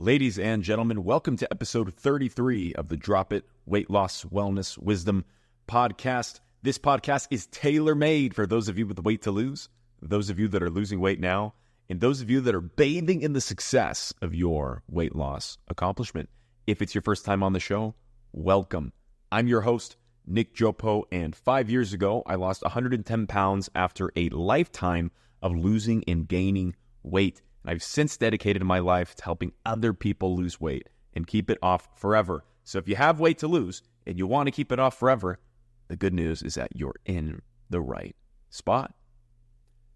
Ladies and gentlemen, welcome to episode 33 of the Drop It Weight Loss Wellness Wisdom podcast. This podcast is tailor-made for those of you with weight to lose, those of you that are losing weight now, and those of you that are bathing in the success of your weight loss accomplishment. If it's your first time on the show, welcome. I'm your host, Nick Geoppo, and 5 years ago, I lost 110 pounds after a lifetime of losing and gaining weight. And I've since dedicated my life to helping other people lose weight and keep it off forever. So if you have weight to lose and you want to keep it off forever, the good news is that you're in the right spot.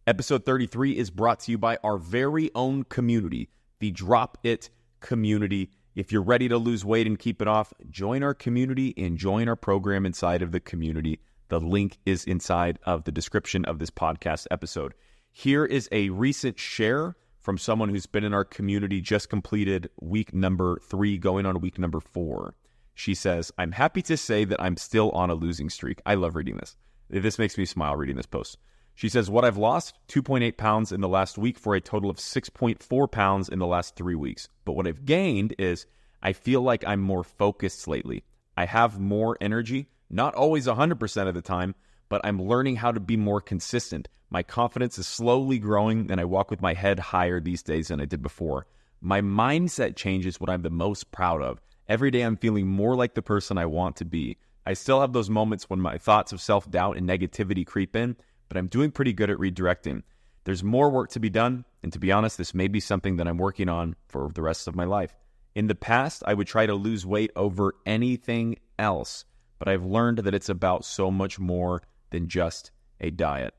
Episode 33 is brought to you by our very own community, the Drop It community. If you're ready to lose weight and keep it off, join our community and join our program inside of the community. The link is inside of the description of this podcast episode. Here is a recent share from someone who's been in our community, just completed week number 3, going on week number 4. She says, I'm happy to say that I'm still on a losing streak. I love reading this. This makes me smile reading this post. She says, what I've lost, 2.8 pounds in the last week for a total of 6.4 pounds in the last 3 weeks. But what I've gained is I feel like I'm more focused lately. I have more energy, not always 100% of the time, but I'm learning how to be more consistent. My confidence is slowly growing, and I walk with my head higher these days than I did before. My mindset change is what I'm the most proud of. Every day I'm feeling more like the person I want to be. I still have those moments when my thoughts of self-doubt and negativity creep in, but I'm doing pretty good at redirecting. There's more work to be done, and to be honest, this may be something that I'm working on for the rest of my life. In the past, I would try to lose weight over anything else, but I've learned that it's about so much more than just a diet.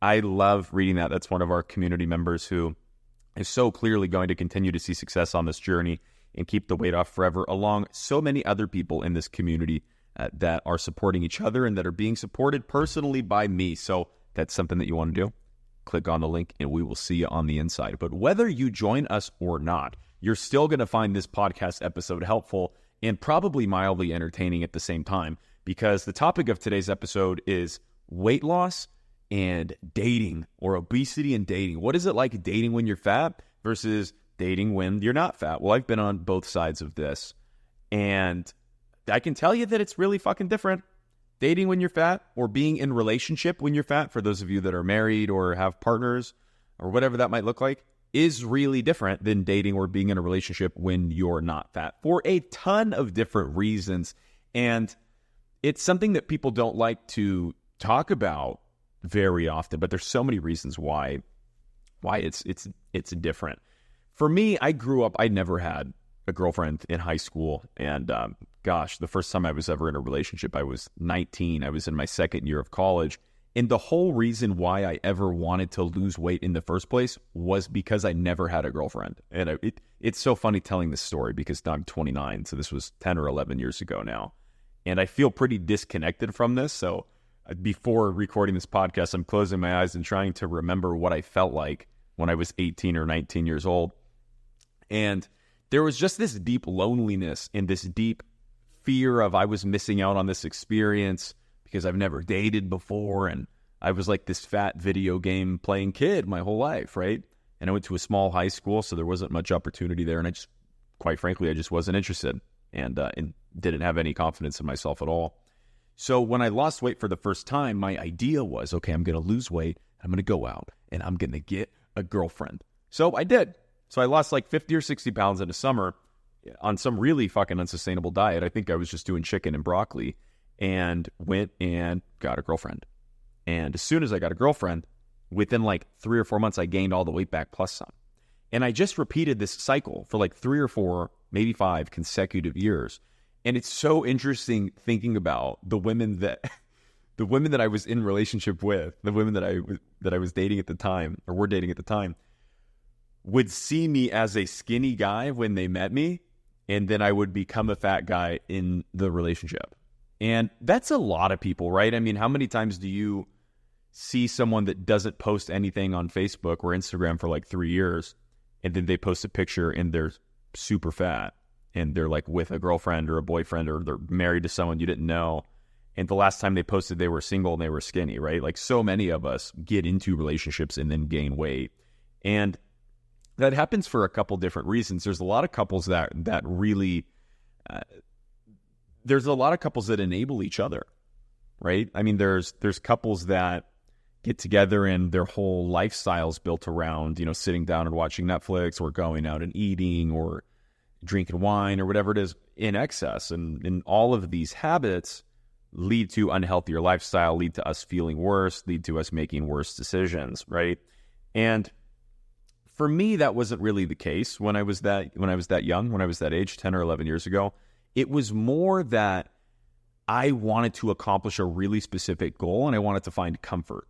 I love reading that. That's one of our community members who is so clearly going to continue to see success on this journey and keep the weight off forever, along so many other people in this community that are supporting each other and that are being supported personally by me. So that's something that you want to do. Click on the link and we will see you on the inside. But whether you join us or not, you're still going to find this podcast episode helpful and probably mildly entertaining at the same time, because the topic of today's episode is weight loss and dating, or obesity and dating. What is it like dating when you're fat versus dating when you're not fat? Well, I've been on both sides of this, and I can tell you that it's really fucking different. Dating when you're fat, or being in relationship when you're fat, for those of you that are married or have partners or whatever that might look like, is really different than dating or being in a relationship when you're not fat, for a ton of different reasons. And it's something that people don't like to talk about very often, but there's so many reasons why it's different. For me, I grew up, I never had a girlfriend in high school, and the first time I was ever in a relationship, I was 19. I was in my second year of college, and the whole reason why I ever wanted to lose weight in the first place was because I never had a girlfriend. And it's so funny telling this story because now I'm 29, so this was 10 or 11 years ago now, and I feel pretty disconnected from this. So before recording this podcast, I'm closing my eyes and trying to remember what I felt like when I was 18 or 19 years old. And there was just this deep loneliness and this deep fear of I was missing out on this experience because I've never dated before. And I was like this fat video game playing kid my whole life, right? And I went to a small high school, so there wasn't much opportunity there. And I just, quite frankly, I just wasn't interested and didn't have any confidence in myself at all. So when I lost weight for the first time, my idea was, okay, I'm going to lose weight. I'm going to go out and I'm going to get a girlfriend. So I did. So I lost like 50 or 60 pounds in the summer on some really fucking unsustainable diet. I think I was just doing chicken and broccoli, and went and got a girlfriend. And as soon as I got a girlfriend, within like 3 or 4 months, I gained all the weight back plus some. And I just repeated this cycle for like 3 or 4, maybe 5 consecutive years. And it's so interesting thinking about the women that I was in relationship with, the women that I was dating at the time, or were dating at the time, would see me as a skinny guy when they met me, and then I would become a fat guy in the relationship. And that's a lot of people, right? I mean, how many times do you see someone that doesn't post anything on Facebook or Instagram for like 3 years, and then they post a picture and they're super fat, and they're like with a girlfriend or a boyfriend, or they're married to someone you didn't know, and the last time they posted they were single and they were skinny, right? Like so many of us get into relationships and then gain weight. And that happens for a couple different reasons. There's a lot of couples that really, there's a lot of couples that enable each other, right? I mean, there's couples that get together and their whole lifestyle's built around, sitting down and watching Netflix or going out and eating or drinking wine or whatever it is in excess. And all of these habits lead to unhealthier lifestyle, lead to us feeling worse, lead to us making worse decisions, right? And for me, that wasn't really the case when I was that young, when I was that age, 10 or 11 years ago. It was more that I wanted to accomplish a really specific goal and I wanted to find comfort.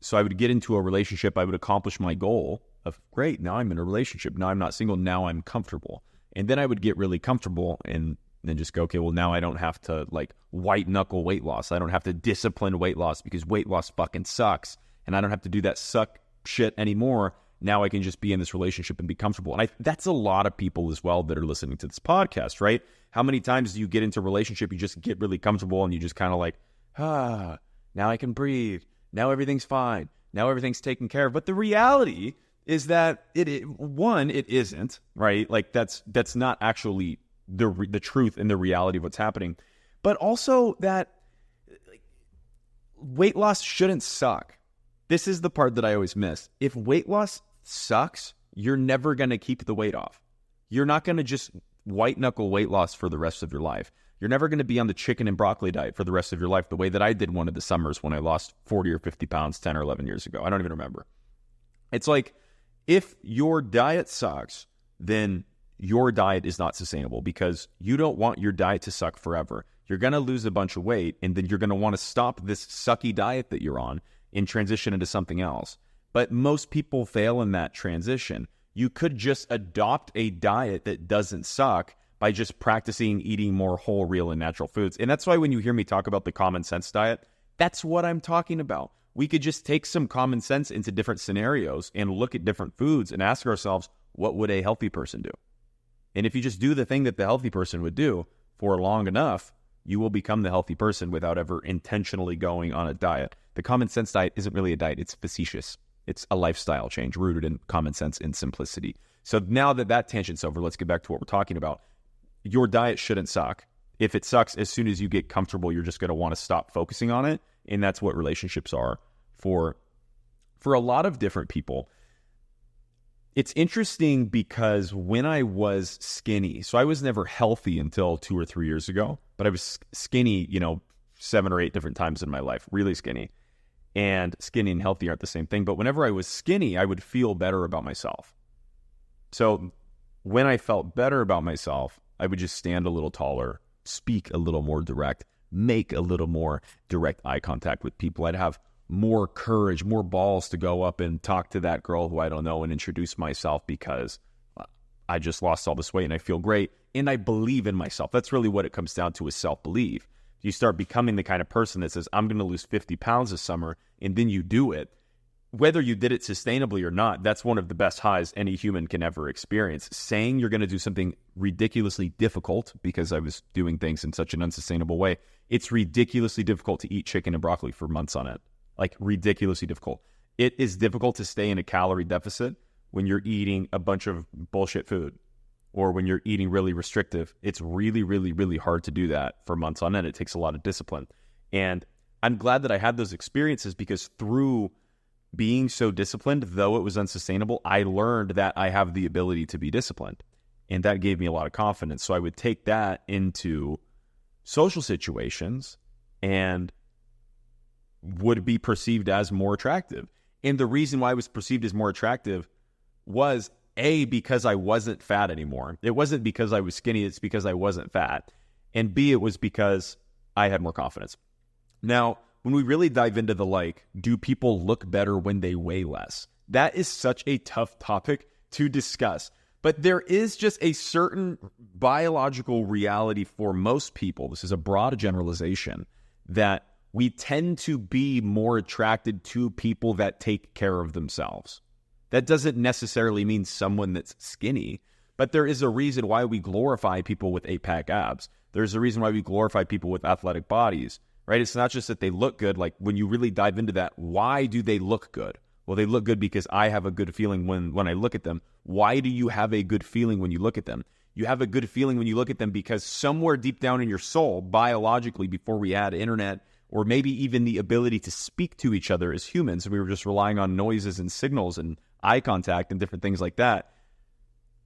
So I would get into a relationship, I would accomplish my goal of, great, now I'm in a relationship, now I'm not single, now I'm comfortable. And then I would get really comfortable and then just go, okay, well, now I don't have to white knuckle weight loss. I don't have to discipline weight loss because weight loss fucking sucks. And I don't have to do that suck shit anymore. Now I can just be in this relationship and be comfortable. And that's a lot of people as well that are listening to this podcast, right? How many times do you get into a relationship, you just get really comfortable and you just kind of now I can breathe. Now everything's fine. Now everything's taken care of. But the reality is that it isn't, right? That's not actually the truth and the reality of what's happening. But also that weight loss shouldn't suck. This is the part that I always miss. If weight loss sucks, you're never going to keep the weight off. You're not going to just white knuckle weight loss for the rest of your life. You're never going to be on the chicken and broccoli diet for the rest of your life the way that I did one of the summers when I lost 40 or 50 pounds 10 or 11 years ago. I don't even remember. It's like, if your diet sucks, then your diet is not sustainable because you don't want your diet to suck forever. You're going to lose a bunch of weight and then you're going to want to stop this sucky diet that you're on and transition into something else. But most people fail in that transition. You could just adopt a diet that doesn't suck by just practicing eating more whole, real, and natural foods. And that's why when you hear me talk about the common sense diet, that's what I'm talking about. We could just take some common sense into different scenarios and look at different foods and ask ourselves, what would a healthy person do? And if you just do the thing that the healthy person would do for long enough, you will become the healthy person without ever intentionally going on a diet. The common sense diet isn't really a diet. It's facetious. It's a lifestyle change rooted in common sense and simplicity. So now that tangent's over, let's get back to what we're talking about. Your diet shouldn't suck. If it sucks, as soon as you get comfortable, you're just going to want to stop focusing on it. And that's what relationships are for a lot of different people. It's interesting because when I was skinny, so I was never healthy until 2 or 3 years ago, but I was skinny, 7 or 8 different times in my life, really skinny. And skinny and healthy aren't the same thing. But whenever I was skinny, I would feel better about myself. So when I felt better about myself, I would just stand a little taller, speak a little more direct, make a little more direct eye contact with people. I'd have more courage, more balls to go up and talk to that girl who I don't know and introduce myself because I just lost all this weight and I feel great and I believe in myself. That's really what it comes down to, is self-belief. You start becoming the kind of person that says, I'm going to lose 50 pounds this summer, and then you do it. Whether you did it sustainably or not, that's one of the best highs any human can ever experience. Saying you're going to do something ridiculously difficult, because I was doing things in such an unsustainable way, it's ridiculously difficult to eat chicken and broccoli for months on end. Like, ridiculously difficult. It is difficult to stay in a calorie deficit when you're eating a bunch of bullshit food, or when you're eating really restrictive. It's really, really, really hard to do that for months on end. It takes a lot of discipline. And I'm glad that I had those experiences, because through being so disciplined, though it was unsustainable, I learned that I have the ability to be disciplined. And that gave me a lot of confidence. So I would take that into social situations and would be perceived as more attractive. And the reason why I was perceived as more attractive was, A, because I wasn't fat anymore. It wasn't because I was skinny, it's because I wasn't fat. And B, it was because I had more confidence. Now, when we really dive into do people look better when they weigh less? That is such a tough topic to discuss. But there is just a certain biological reality for most people, this is a broad generalization, that we tend to be more attracted to people that take care of themselves. That doesn't necessarily mean someone that's skinny, but there is a reason why we glorify people with 8-pack abs. There's a reason why we glorify people with athletic bodies, right? It's not just that they look good. Like, when you really dive into that, why do they look good? Well, they look good because I have a good feeling when I look at them. Why do you have a good feeling when you look at them? You have a good feeling when you look at them because somewhere deep down in your soul, biologically, before we had internet or maybe even the ability to speak to each other as humans, we were just relying on noises and signals and eye contact and different things like that.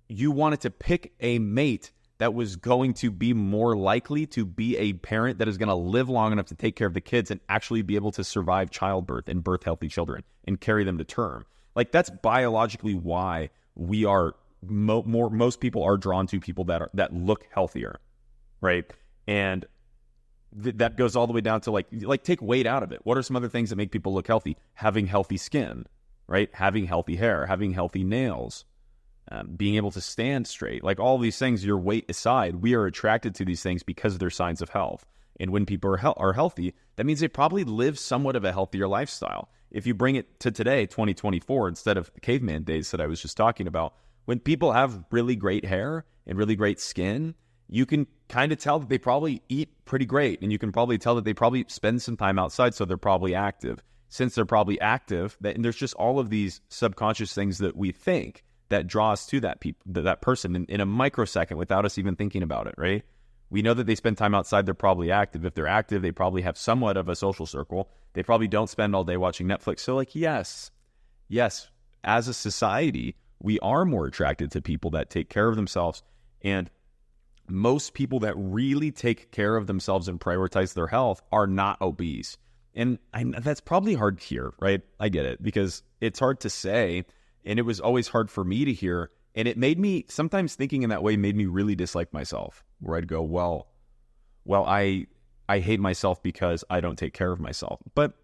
You wanted to pick a mate that was going to be more likely to be a parent that is going to live long enough to take care of the kids and actually be able to survive childbirth and birth healthy children and carry them to term. Like, that's biologically why we are most people are drawn to people that look healthier, right? And that goes all the way down to like take weight out of it. What are some other things that make people look healthy? Having healthy skin, right? Having healthy hair, having healthy nails, being able to stand straight. Like, all these things, your weight aside, we are attracted to these things because they're signs of health. And when people are healthy, that means they probably live somewhat of a healthier lifestyle. If you bring it to today, 2024, instead of the caveman days that I was just talking about, when people have really great hair and really great skin, you can kind of tell that they probably eat pretty great. And you can probably tell that they probably spend some time outside, so they're probably active. Since they're probably active, and there's just all of these subconscious things that we think that draw us to that person in a microsecond without us even thinking about it, right? We know that they spend time outside, they're probably active. If they're active, they probably have somewhat of a social circle. They probably don't spend all day watching Netflix. So like, yes, as a society, we are more attracted to people that take care of themselves. And most people that really take care of themselves and prioritize their health are not obese. And that's probably hard to hear, right? I get it, because it's hard to say. And it was always hard for me to hear. And it made me, sometimes thinking in that way made me really dislike myself, where I'd go, well, I hate myself because I don't take care of myself. But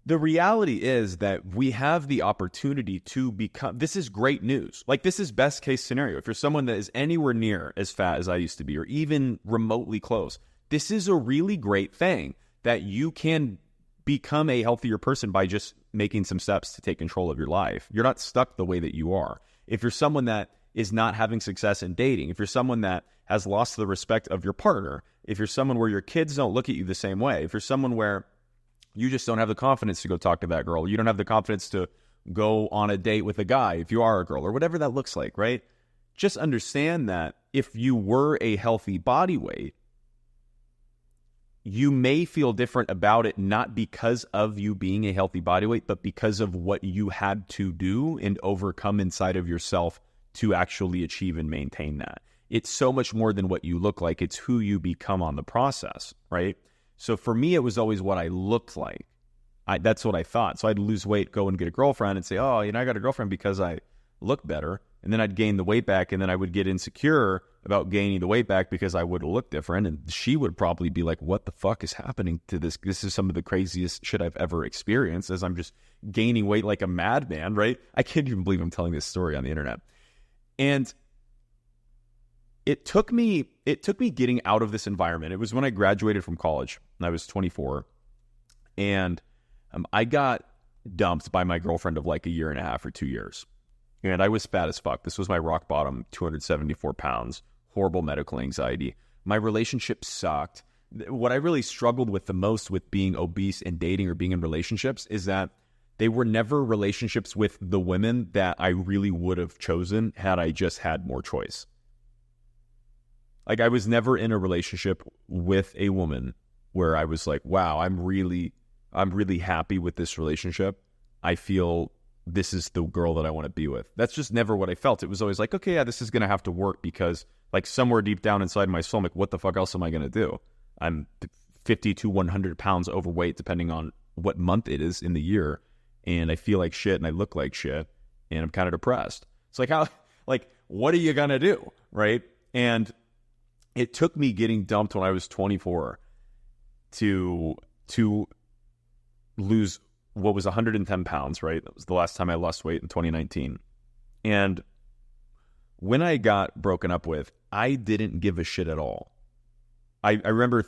the reality is that we have the opportunity to become, this is great news. Like, this is best case scenario. If you're someone that is anywhere near as fat as I used to be, or even remotely close, this is a really great thing that you can become a healthier person by just making some steps to take control of your life. You're not stuck the way that you are. If you're someone that is not having success in dating, if you're someone that has lost the respect of your partner, if you're someone where your kids don't look at you the same way, if you're someone where you just don't have the confidence to go talk to that girl, you don't have the confidence to go on a date with a guy if you are a girl, or whatever that looks like, right? Just understand that if you were a healthy body weight, you may feel different about it, not because of you being a healthy body weight, but because of what you had to do and overcome inside of yourself to actually achieve and maintain that. It's so much more than what you look like. It's who you become on the process, right? So for me, it was always what I looked like. That's what I thought. So I'd lose weight, go and get a girlfriend and say, oh, I got a girlfriend because I look better. And then I'd gain the weight back, and then I would get insecure about gaining the weight back because I would look different. And she would probably be like, what the fuck is happening to this? This is some of the craziest shit I've ever experienced, as I'm just gaining weight like a madman, right? I can't even believe I'm telling this story on the internet. And it took me getting out of this environment. It was when I graduated from college, and I was 24. And I got dumped by my girlfriend of like a year and a half or 2 years. And I was fat as fuck. This was my rock bottom, 274 pounds, horrible medical anxiety. My relationship sucked. What I really struggled with the most with being obese and dating or being in relationships is that they were never relationships with the women that I really would have chosen had I just had more choice. Like, I was never in a relationship with a woman where I was like, wow, I'm really happy with this relationship. I feel this is the girl that I want to be with. That's just never what I felt. It was always like, okay, yeah, this is going to have to work because, like, somewhere deep down inside my soul, I'm like, what the fuck else am I going to do? I'm 50 to 100 pounds overweight, depending on what month it is in the year. And I feel like shit and I look like shit and I'm kind of depressed. It's like, what are you going to do? Right. And it took me getting dumped when I was 24 to lose what was 110 pounds, right? That was the last time I lost weight in 2019. And when I got broken up with, I didn't give a shit at all. I remember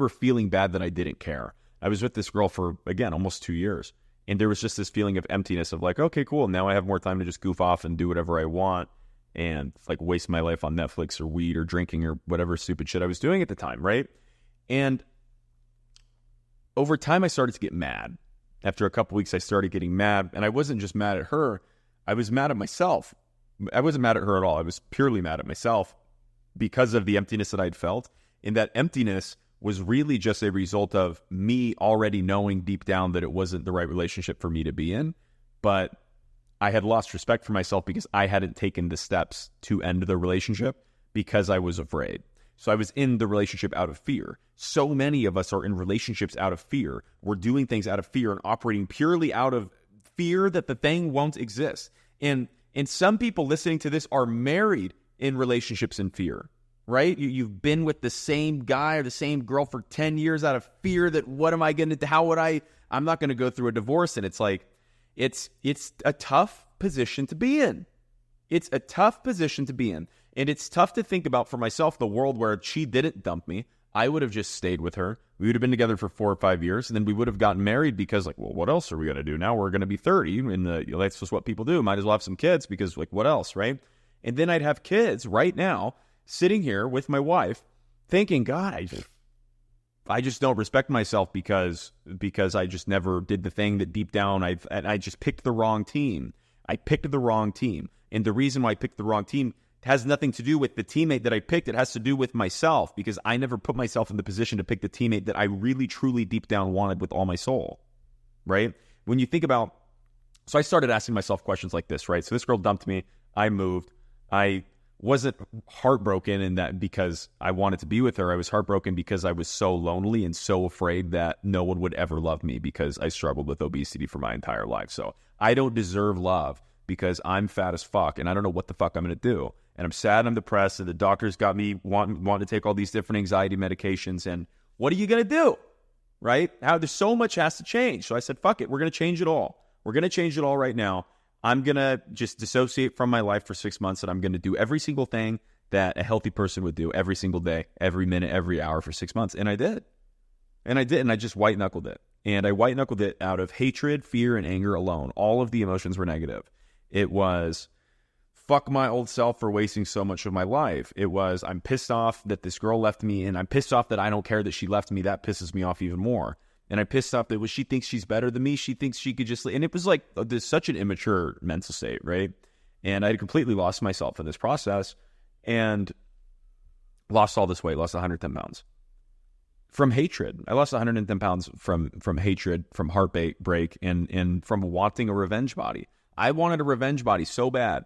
feeling bad that I didn't care. I was with this girl for, again, almost 2 years. And there was just this feeling of emptiness of like, okay, cool. Now I have more time to just goof off and do whatever I want and like waste my life on Netflix or weed or drinking or whatever stupid shit I was doing at the time, right? And over time, I started to get mad. After a couple weeks, I started getting mad. And I wasn't just mad at her. I was mad at myself. I wasn't mad at her at all. I was purely mad at myself because of the emptiness that I'd felt. And that emptiness was really just a result of me already knowing deep down that it wasn't the right relationship for me to be in. But I had lost respect for myself because I hadn't taken the steps to end the relationship because I was afraid. So I was in the relationship out of fear. So many of us are in relationships out of fear. We're doing things out of fear and operating purely out of fear that the thing won't exist. And some people listening to this are married in relationships in fear, right? You've been with the same guy or the same girl for 10 years out of fear that what am I going to do? I'm not going to go through a divorce. And it's like, it's a tough position to be in. It's a tough position to be in. And it's tough to think about for myself, the world where she didn't dump me. I would have just stayed with her. We would have been together for 4 or 5 years, and then we would have gotten married because, like, well, what else are we going to do? Now we're going to be 30, and that's just what people do. Might as well have some kids because, like, what else, right? And then I'd have kids right now sitting here with my wife thinking, God, I just don't respect myself because I just never did the thing that deep down I just picked the wrong team. I picked the wrong team. And the reason why I picked the wrong team has nothing to do with the teammate that I picked. It has to do with myself because I never put myself in the position to pick the teammate that I really, truly, deep down wanted with all my soul, right? When you think about, so I started asking myself questions like this, right? So this girl dumped me. I moved. I wasn't heartbroken in that because I wanted to be with her. I was heartbroken because I was so lonely and so afraid that no one would ever love me because I struggled with obesity for my entire life. So I don't deserve love because I'm fat as fuck and I don't know what the fuck I'm going to do. And I'm sad, I'm depressed, and the doctors got me wanting to take all these different anxiety medications. And what are you going to do, right? There's so much has to change. So I said, fuck it, we're going to change it all. We're going to change it all right now. I'm going to just dissociate from my life for 6 months, and I'm going to do every single thing that a healthy person would do every single day, every minute, every hour for 6 months. And I did. And I just white-knuckled it. And I white-knuckled it out of hatred, fear, and anger alone. All of the emotions were negative. It was, fuck my old self for wasting so much of my life. It was, I'm pissed off that this girl left me, and I'm pissed off that I don't care that she left me. That pisses me off even more. And I'm pissed off that she thinks she's better than me. She thinks she could just, and it was like, there's such an immature mental state, right? And I had completely lost myself in this process and lost all this weight, lost 110 pounds from hatred. I lost 110 pounds from hatred, from heartbreak, and from wanting a revenge body. I wanted a revenge body so bad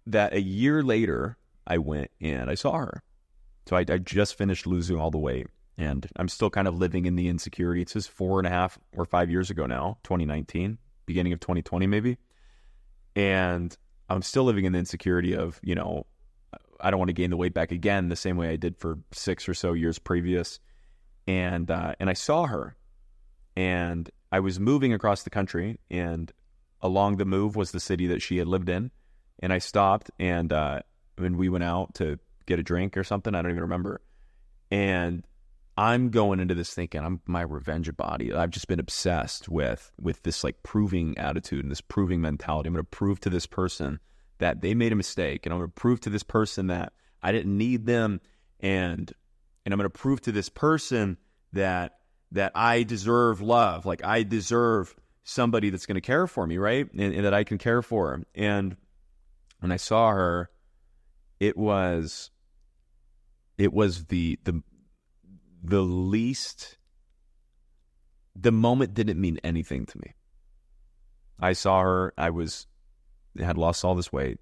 that a year later, I went and I saw her. So I just finished losing all the weight, and I'm still kind of living in the insecurity. It's just 4.5 or 5 years ago now, 2019, beginning of 2020 maybe. And I'm still living in the insecurity of, I don't want to gain the weight back again the same way I did for 6 or so years previous. And I saw her, and I was moving across the country, and along the move was the city that she had lived in. And I stopped, and we went out to get a drink or something. I don't even remember. And I'm going into this thinking, I'm my revenge body. I've just been obsessed with this like proving attitude and this proving mentality. I'm going to prove to this person that they made a mistake, and I'm going to prove to this person that I didn't need them, and I'm going to prove to this person that I deserve love. Like I deserve somebody that's going to care for me, right? And that I can care for her. And when I saw her, it was the least, the moment didn't mean anything to me. I saw her, had lost all this weight.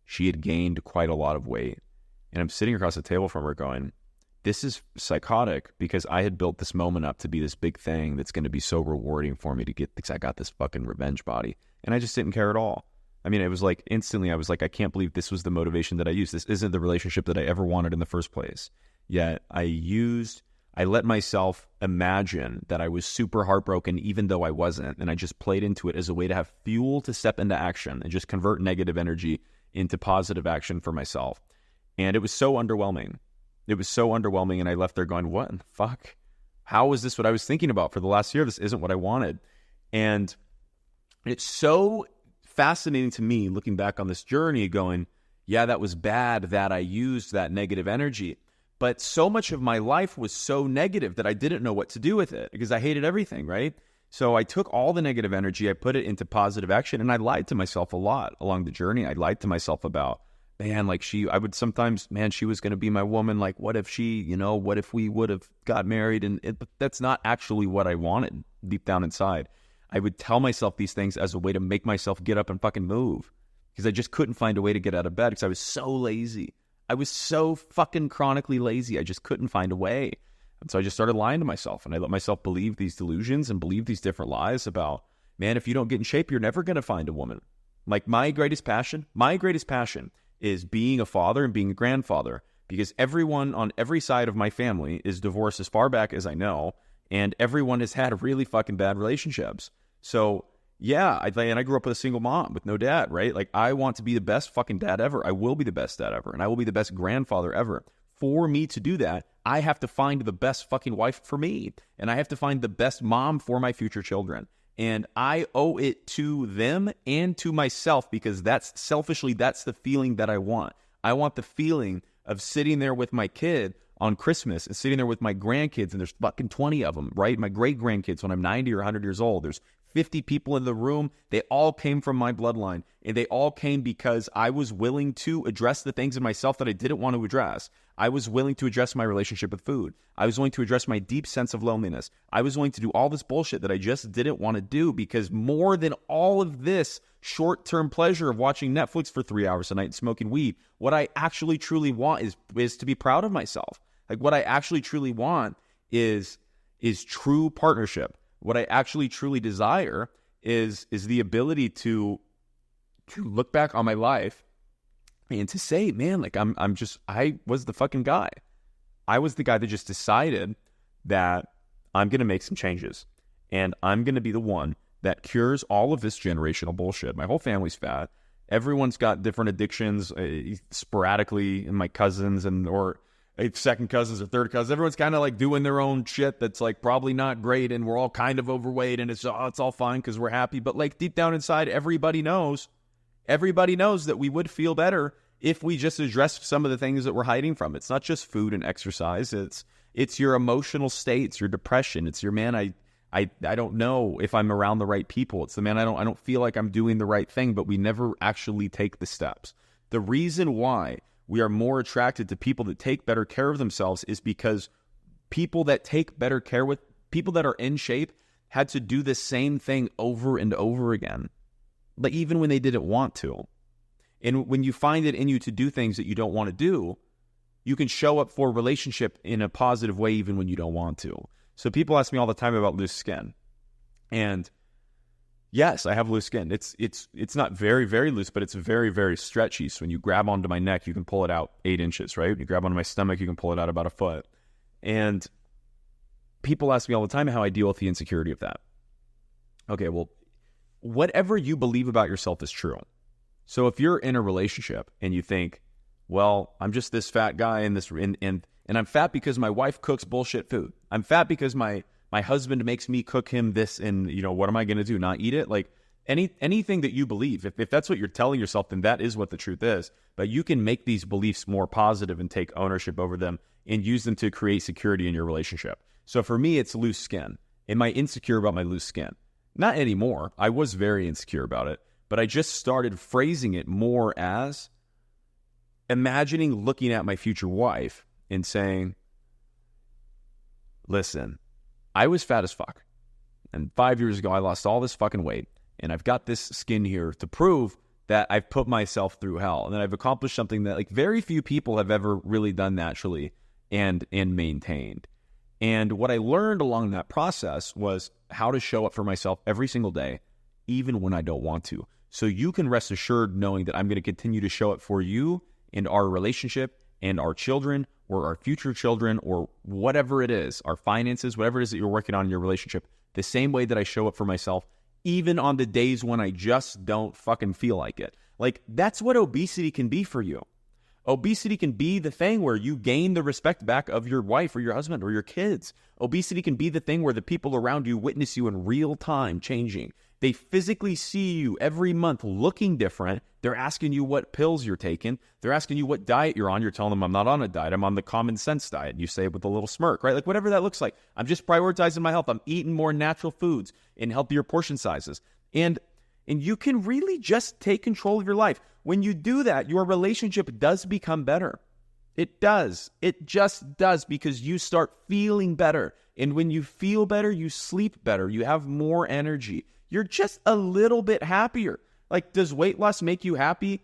She had gained quite a lot of weight. And I'm sitting across the table from her going, this is psychotic because I had built this moment up to be this big thing that's going to be so rewarding for me to get, because I got this fucking revenge body. And I just didn't care at all. I mean, it was like instantly I was like, I can't believe this was the motivation that I used. This isn't the relationship that I ever wanted in the first place. Yet I let myself imagine that I was super heartbroken even though I wasn't. And I just played into it as a way to have fuel to step into action and just convert negative energy into positive action for myself. And it was so underwhelming. It was so underwhelming. And I left there going, what in the fuck? How is this what I was thinking about for the last year? This isn't what I wanted. And it's so fascinating to me looking back on this journey going, yeah, that was bad that I used that negative energy. But so much of my life was so negative that I didn't know what to do with it because I hated everything, right? So I took all the negative energy, I put it into positive action, and I lied to myself a lot along the journey. I lied to myself about, man, like I would sometimes, man, she was going to be my woman. Like, what if what if we would have got married? But that's not actually what I wanted deep down inside. I would tell myself these things as a way to make myself get up and fucking move, because I just couldn't find a way to get out of bed because I was so lazy. I was so fucking chronically lazy. I just couldn't find a way. And so I just started lying to myself, and I let myself believe these delusions and believe these different lies about, man, if you don't get in shape, you're never going to find a woman. Like my greatest passion is being a father and being a grandfather, because everyone on every side of my family is divorced as far back as I know, and everyone has had really fucking bad relationships. So yeah, I grew up with a single mom with no dad, right? Like, I want to be the best fucking dad ever. I will be the best dad ever, and I will be the best grandfather ever. For me to do that, I have to find the best fucking wife for me, and I have to find the best mom for my future children. And I owe it to them and to myself, because that's the feeling that I want. I want the feeling of sitting there with my kid on Christmas and sitting there with my grandkids, and there's fucking 20 of them, right? My great-grandkids when I'm 90 or 100 years old. There's 50 people in the room. They all came from my bloodline, and they all came because I was willing to address the things in myself that I didn't want to address. I was willing to address my relationship with food. I was willing to address my deep sense of loneliness. I was willing to do all this bullshit that I just didn't want to do, because more than all of this short-term pleasure of watching Netflix for 3 hours a night and smoking weed, what I actually truly want is to be proud of myself. Like, what I actually truly want is true partnership. What I actually truly desire is the ability to look back on my life and to say, man, like I was the fucking guy. I was the guy that just decided that I'm going to make some changes, and I'm going to be the one that cures all of this generational bullshit. My whole family's fat. Everyone's got different addictions sporadically, and my cousins or second cousins or third cousins, everyone's kind of like doing their own shit that's like probably not great, and we're all kind of overweight, and it's all fine because we're happy. But like deep down inside, everybody knows that we would feel better if we just addressed some of the things that we're hiding from. It's not just food and exercise. It's your emotional states, your depression. It's your, man, I don't know if I'm around the right people. It's the, man, I don't feel like I'm doing the right thing, but we never actually take the steps. The reason why we are more attracted to people that take better care of themselves is because people that take better care with people that are in shape had to do the same thing over and over again, like even when they didn't want to. And when you find it in you to do things that you don't want to do, you can show up for a relationship in a positive way even when you don't want to. So people ask me all the time about loose skin. And yes, I have loose skin. It's not very, very loose, but it's very, very stretchy. So when you grab onto my neck, you can pull it out 8 inches, right? When you grab onto my stomach, you can pull it out about a foot. And people ask me all the time how I deal with the insecurity of that. Okay, well, whatever you believe about yourself is true. So if you're in a relationship and you think, well, I'm just this fat guy and I'm fat because my wife cooks bullshit food. I'm fat because my husband makes me cook him this, and what am I going to do? Not eat it? Like anything that you believe, if that's what you're telling yourself, then that is what the truth is. But you can make these beliefs more positive and take ownership over them and use them to create security in your relationship. So for me, it's loose skin. Am I insecure about my loose skin? Not anymore. I was very insecure about it, but I just started phrasing it more as imagining looking at my future wife and saying, listen, I was fat as fuck. And 5 years ago, I lost all this fucking weight. And I've got this skin here to prove that I've put myself through hell. And that I've accomplished something that like very few people have ever really done naturally and maintained. And what I learned along that process was how to show up for myself every single day, even when I don't want to. So you can rest assured knowing that I'm going to continue to show up for you and our relationship and our children or our future children or whatever it is, our finances, whatever it is that you're working on in your relationship, the same way that I show up for myself, even on the days when I just don't fucking feel like it. Like, that's what obesity can be for you. Obesity can be the thing where you gain the respect back of your wife or your husband or your kids. Obesity can be the thing where the people around you witness you in real time changing. They physically see you every month looking different. They're asking you what pills you're taking. They're asking you what diet you're on. You're telling them, I'm not on a diet. I'm on the common sense diet. You say it with a little smirk, right? Like whatever that looks like. I'm just prioritizing my health. I'm eating more natural foods in healthier portion sizes. And you can really just take control of your life. When you do that, your relationship does become better. It does. It just does, because you start feeling better. And when you feel better, you sleep better. You have more energy. You're just a little bit happier. Like, does weight loss make you happy?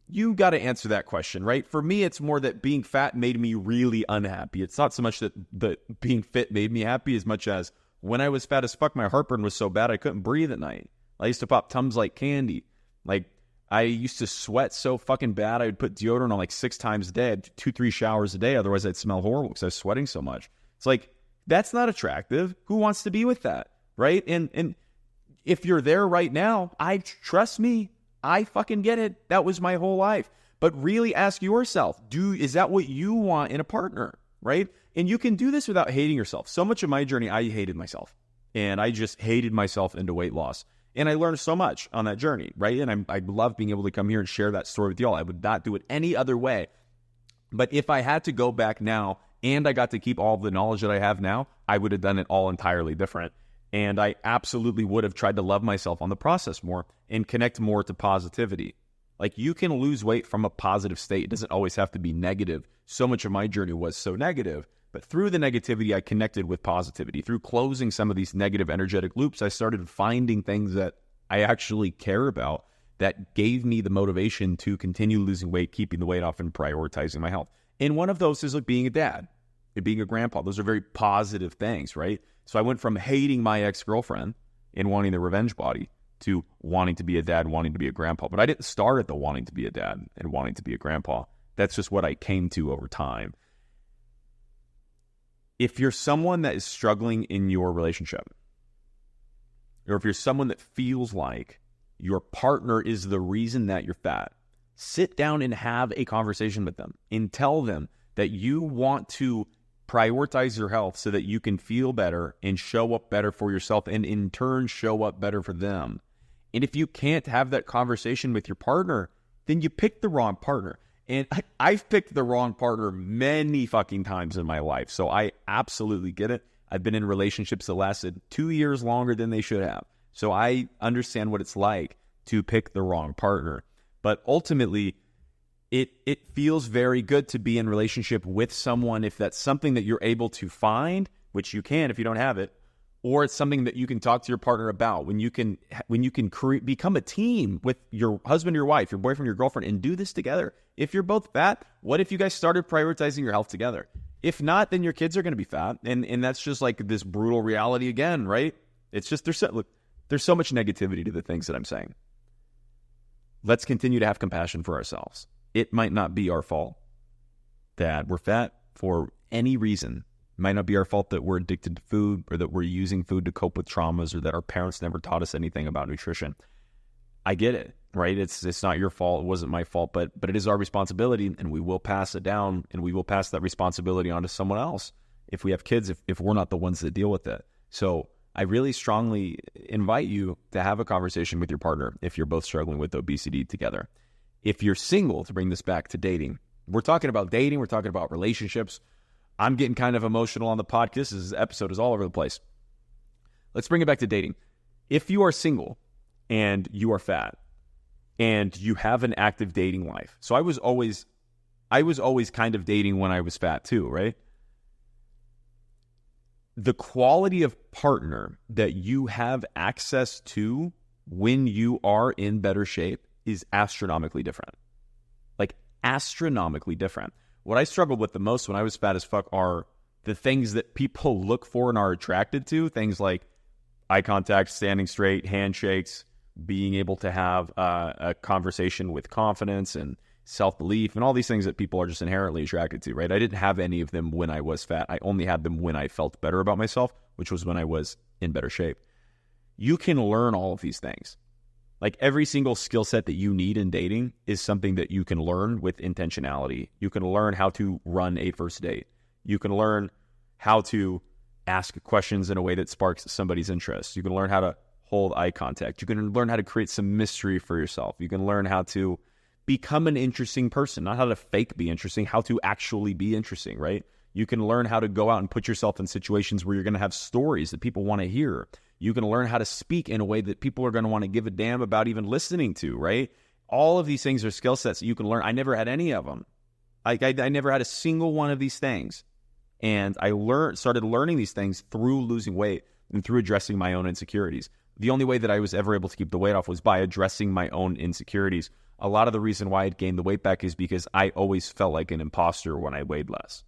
You got to answer that question, right? For me, it's more that being fat made me really unhappy. It's not so much that being fit made me happy as much as when I was fat as fuck, my heartburn was so bad I couldn't breathe at night. I used to pop Tums like candy. Like, I used to sweat so fucking bad, I would put deodorant on like 6 times a day. I'd do 2-3 showers a day. Otherwise, I'd smell horrible because I was sweating so much. It's like, that's not attractive. Who wants to be with that, right? And if you're there right now, trust me, I fucking get it. That was my whole life. But really ask yourself, is that what you want in a partner, right? And you can do this without hating yourself. So much of my journey, I hated myself. And I just hated myself into weight loss. And I learned so much on that journey, right? And I love being able to come here and share that story with y'all. I would not do it any other way. But if I had to go back now and I got to keep all the knowledge that I have now, I would have done it all entirely different. And I absolutely would have tried to love myself on the process more and connect more to positivity. Like, you can lose weight from a positive state. It doesn't always have to be negative. So much of my journey was so negative. But through the negativity, I connected with positivity. Through closing some of these negative energetic loops, I started finding things that I actually care about that gave me the motivation to continue losing weight, keeping the weight off, and prioritizing my health. And one of those is like being a dad and being a grandpa. Those are very positive things, right? So I went from hating my ex-girlfriend and wanting the revenge body to wanting to be a dad, wanting to be a grandpa. But I didn't start at the wanting to be a dad and wanting to be a grandpa. That's just what I came to over time. If you're someone that is struggling in your relationship, or if you're someone that feels like your partner is the reason that you're fat, sit down and have a conversation with them and tell them that you want to prioritize your health so that you can feel better and show up better for yourself and in turn show up better for them. And if you can't have that conversation with your partner, then you pick the wrong partner. And I've picked the wrong partner many fucking times in my life. So I absolutely get it. I've been in relationships that lasted 2 years longer than they should have. So I understand what it's like to pick the wrong partner. But ultimately, it feels very good to be in relationship with someone if that's something that you're able to find, which you can if you don't have it, or it's something that you can talk to your partner about. When you can become a team with your husband or your wife, your boyfriend, your girlfriend, and do this together. If you're both fat, what if you guys started prioritizing your health together? If not, then your kids are going to be fat, and that's just like this brutal reality again, right? It's just there's so much negativity to the things that I'm saying. Let's continue to have compassion for ourselves. It might not be our fault that we're fat for any reason. It might not be our fault that we're addicted to food, or that we're using food to cope with traumas, or that our parents never taught us anything about nutrition. I get it, right? It's not your fault. It wasn't my fault, but it is our responsibility, and we will pass it down, and we will pass that responsibility on to someone else if we have kids, if we're not the ones that deal with it. So I really strongly invite you to have a conversation with your partner if you're both struggling with obesity together. If you're single, to bring this back to dating, we're talking about dating, we're talking about relationships. I'm getting kind of emotional on the podcast. This episode is all over the place. Let's bring it back to dating. If you are single and you are fat and you have an active dating life. So I was always kind of dating when I was fat too, right? The quality of partner that you have access to when you are in better shape is astronomically different. Like, astronomically different. What I struggled with the most when I was fat as fuck are the things that people look for and are attracted to. Things like eye contact, standing straight, handshakes, being able to have a conversation with confidence and self-belief, and all these things that people are just inherently attracted to, right? I didn't have any of them when I was fat. I only had them when I felt better about myself, which was when I was in better shape. You can learn all of these things. Like, every single skill set that you need in dating is something that you can learn with intentionality. You can learn how to run a first date. You can learn how to ask questions in a way that sparks somebody's interest. You can learn how to hold eye contact. You can learn how to create some mystery for yourself. You can learn how to become an interesting person, not how to fake be interesting, how to actually be interesting, right? You can learn how to go out and put yourself in situations where you're going to have stories that people want to hear. You can learn how to speak in a way that people are going to want to give a damn about even listening to, right? All of these things are skill sets that you can learn. I never had any of them. I never had a single one of these things. And I started learning these things through losing weight and through addressing my own insecurities. The only way that I was ever able to keep the weight off was by addressing my own insecurities. A lot of the reason why I'd gained the weight back is because I always felt like an imposter when I weighed less.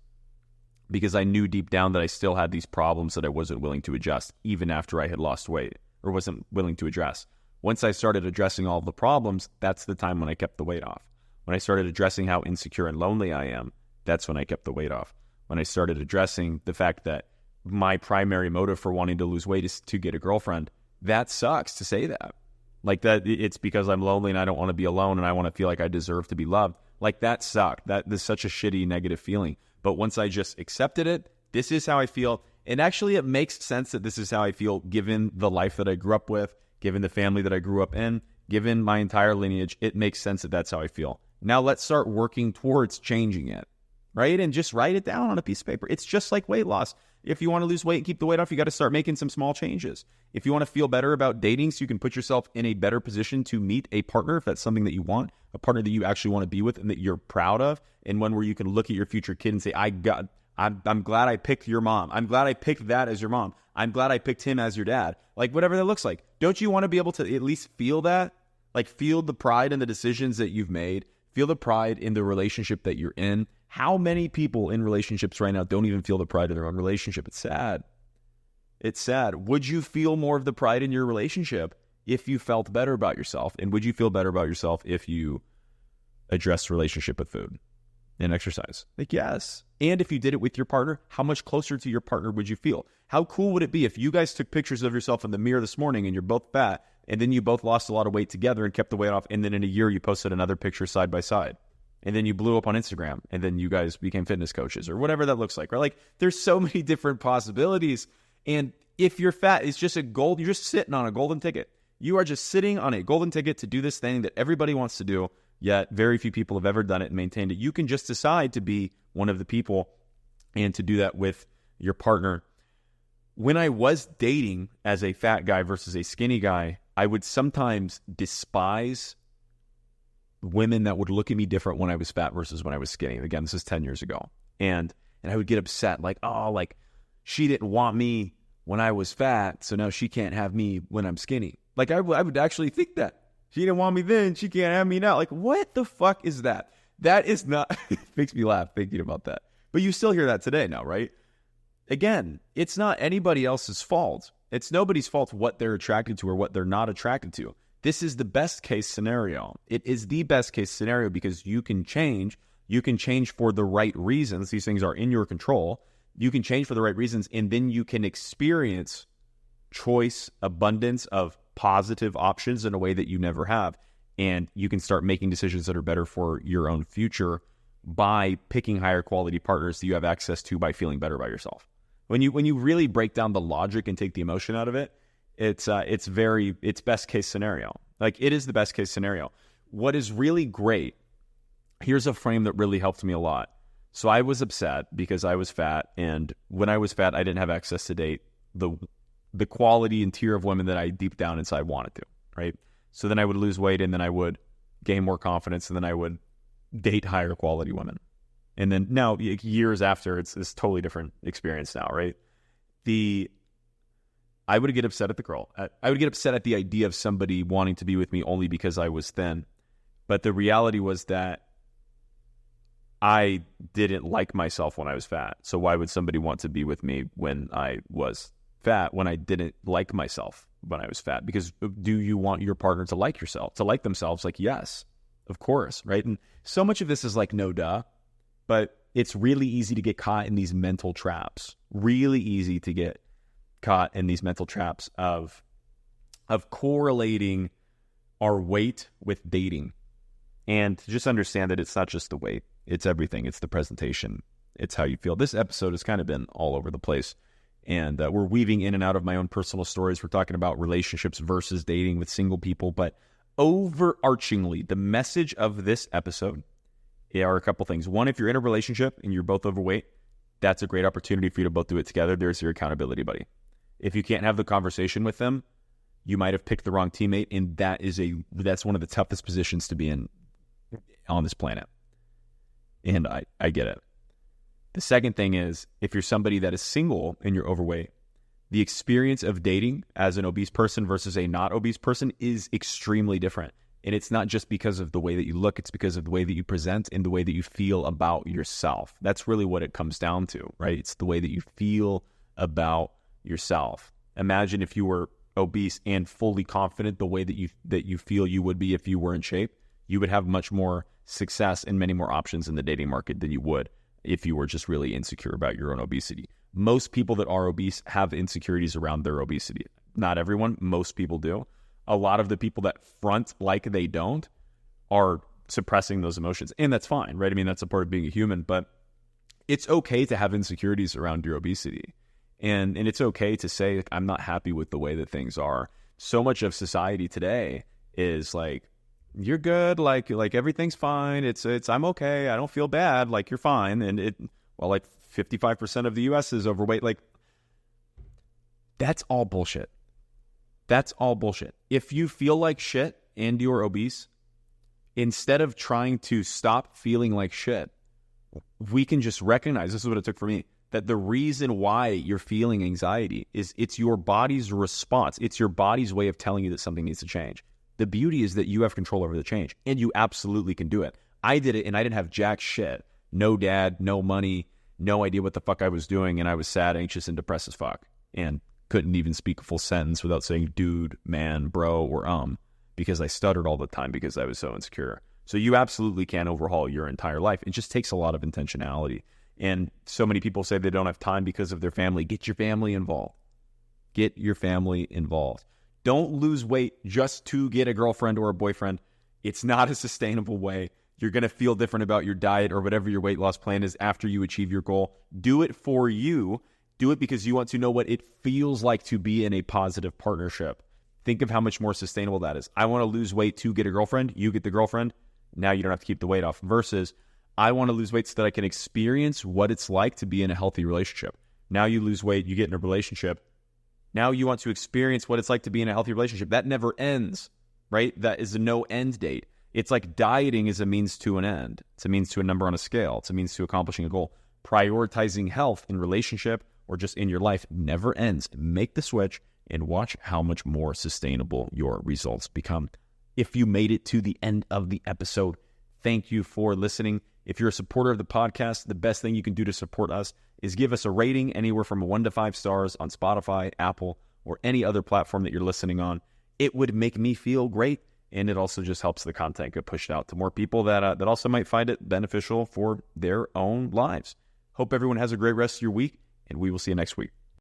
Because I knew deep down that I still had these problems that I wasn't willing to adjust, even after I had lost weight, or wasn't willing to address. Once I started addressing all the problems, that's the time when I kept the weight off. When I started addressing how insecure and lonely I am, that's when I kept the weight off. When I started addressing the fact that my primary motive for wanting to lose weight is to get a girlfriend, that sucks to say that. Like that, it's because I'm lonely and I don't want to be alone and I want to feel like I deserve to be loved. Like that sucked. That is such a shitty negative feeling. But once I just accepted it, this is how I feel. And actually it makes sense that this is how I feel given the life that I grew up with, given the family that I grew up in, given my entire lineage. It makes sense that that's how I feel. Now let's start working towards changing it, right? And just write it down on a piece of paper. It's just like weight loss. If you want to lose weight and keep the weight off, you got to start making some small changes. If you want to feel better about dating so you can put yourself in a better position to meet a partner, if that's something that you want, a partner that you actually want to be with and that you're proud of, and one where you can look at your future kid and say, I'm glad I picked your mom. I'm glad I picked that as your mom. I'm glad I picked him as your dad. Like whatever that looks like. Don't you want to be able to at least feel that? Like feel the pride in the decisions that you've made. Feel the pride in the relationship that you're in. How many people in relationships right now don't even feel the pride in their own relationship? It's sad. It's sad. Would you feel more of the pride in your relationship if you felt better about yourself? And would you feel better about yourself if you addressed relationship with food and exercise? Like, yes. And if you did it with your partner, how much closer to your partner would you feel? How cool would it be if you guys took pictures of yourself in the mirror this morning and you're both fat and then you both lost a lot of weight together and kept the weight off, and then in a year you posted another picture side by side? And then you blew up on Instagram, and then you guys became fitness coaches or whatever that looks like, right? Like there's so many different possibilities. And if you're fat, it's just you're just sitting on a golden ticket. You are just sitting on a golden ticket to do this thing that everybody wants to do, yet very few people have ever done it and maintained it. You can just decide to be one of the people and to do that with your partner. When I was dating as a fat guy versus a skinny guy, I would sometimes despise women that would look at me different when I was fat versus when I was skinny. Again, this is 10 years ago. And I would get upset, like, oh, like she didn't want me when I was fat, so now she can't have me when I'm skinny. Like I would actually think that. She didn't want me then, she can't have me now. Like, what the fuck is that? That is not, it makes me laugh thinking about that. But you still hear that today now, right? Again, it's not anybody else's fault. It's nobody's fault what they're attracted to or what they're not attracted to. This is the best case scenario. It is the best case scenario because you can change. You can change for the right reasons. These things are in your control. You can change for the right reasons, and then you can experience choice, abundance of positive options in a way that you never have. And you can start making decisions that are better for your own future by picking higher quality partners that you have access to by feeling better about yourself. When you really break down the logic and take the emotion out of it, it's best case scenario. Like it is the best case scenario. What is really great, here's a frame that really helped me a lot. So I was upset because I was fat, and when I was fat, I didn't have access to date the quality and tier of women that I deep down inside wanted to, right? So then I would lose weight, and then I would gain more confidence, and then I would date higher quality women. And then now, years after, it's this totally different experience now, right? I would get upset at the girl. I would get upset at the idea of somebody wanting to be with me only because I was thin. But the reality was that I didn't like myself when I was fat. So why would somebody want to be with me when I was fat, when I didn't like myself when I was fat? Because do you want your partner to like yourself, to like themselves? Like, yes, of course, right? And so much of this is like, no duh. But it's really easy to get caught in these mental traps. Really easy to get caught in these mental traps of correlating our weight with dating. And to just understand that it's not just the weight. It's everything. It's the presentation. It's how you feel. This episode has kind of been all over the place. And we're weaving in and out of my own personal stories. We're talking about relationships versus dating with single people. But overarchingly, the message of this episode are a couple things. One, if you're in a relationship and you're both overweight, that's a great opportunity for you to both do it together. There's your accountability buddy. If you can't have the conversation with them, you might have picked the wrong teammate, and that's one of the toughest positions to be in on this planet. And I get it. The second thing is, if you're somebody that is single and you're overweight, the experience of dating as an obese person versus a not obese person is extremely different. And it's not just because of the way that you look, it's because of the way that you present and the way that you feel about yourself. That's really what it comes down to, right? It's the way that you feel about yourself. Imagine if you were obese and fully confident the way that you feel you would be if you were in shape. You would have much more success and many more options in the dating market than you would if you were just really insecure about your own obesity. Most people that are obese have insecurities around their obesity. Not everyone, most people do. A lot of the people that front like they don't are suppressing those emotions. And that's fine, right? I mean, that's a part of being a human, but it's okay to have insecurities around your obesity. And it's okay to say, I'm not happy with the way that things are. So much of society today is like, you're good, like everything's fine. It's I'm okay. I don't feel bad. Like, you're fine. And like 55% of the US is overweight. Like, that's all bullshit. That's all bullshit. If you feel like shit and you're obese, instead of trying to stop feeling like shit, we can just recognize, this is what it took for me, that the reason why you're feeling anxiety is it's your body's response. It's your body's way of telling you that something needs to change. The beauty is that you have control over the change, and you absolutely can do it. I did it, and I didn't have jack shit. No dad, no money, no idea what the fuck I was doing, and I was sad, anxious, and depressed as fuck, and couldn't even speak a full sentence without saying dude, man, bro, or because I stuttered all the time because I was so insecure. So you absolutely can overhaul your entire life. It just takes a lot of intentionality. And so many people say they don't have time because of their family. Get your family involved. Get your family involved. Don't lose weight just to get a girlfriend or a boyfriend. It's not a sustainable way. You're going to feel different about your diet or whatever your weight loss plan is after you achieve your goal. Do it for you. Do it because you want to know what it feels like to be in a positive partnership. Think of how much more sustainable that is. I want to lose weight to get a girlfriend. You get the girlfriend. Now you don't have to keep the weight off. Versus, I want to lose weight so that I can experience what it's like to be in a healthy relationship. Now you lose weight, you get in a relationship. Now you want to experience what it's like to be in a healthy relationship. That never ends, right? That is a no end date. It's like dieting is a means to an end. It's a means to a number on a scale. It's a means to accomplishing a goal. Prioritizing health in relationship or just in your life never ends. Make the switch and watch how much more sustainable your results become. If you made it to the end of the episode, thank you for listening. If you're a supporter of the podcast, the best thing you can do to support us is give us a rating anywhere from 1 to 5 stars on Spotify, Apple, or any other platform that you're listening on. It would make me feel great, and it also just helps the content get pushed out to more people that also might find it beneficial for their own lives. Hope everyone has a great rest of your week, and we will see you next week.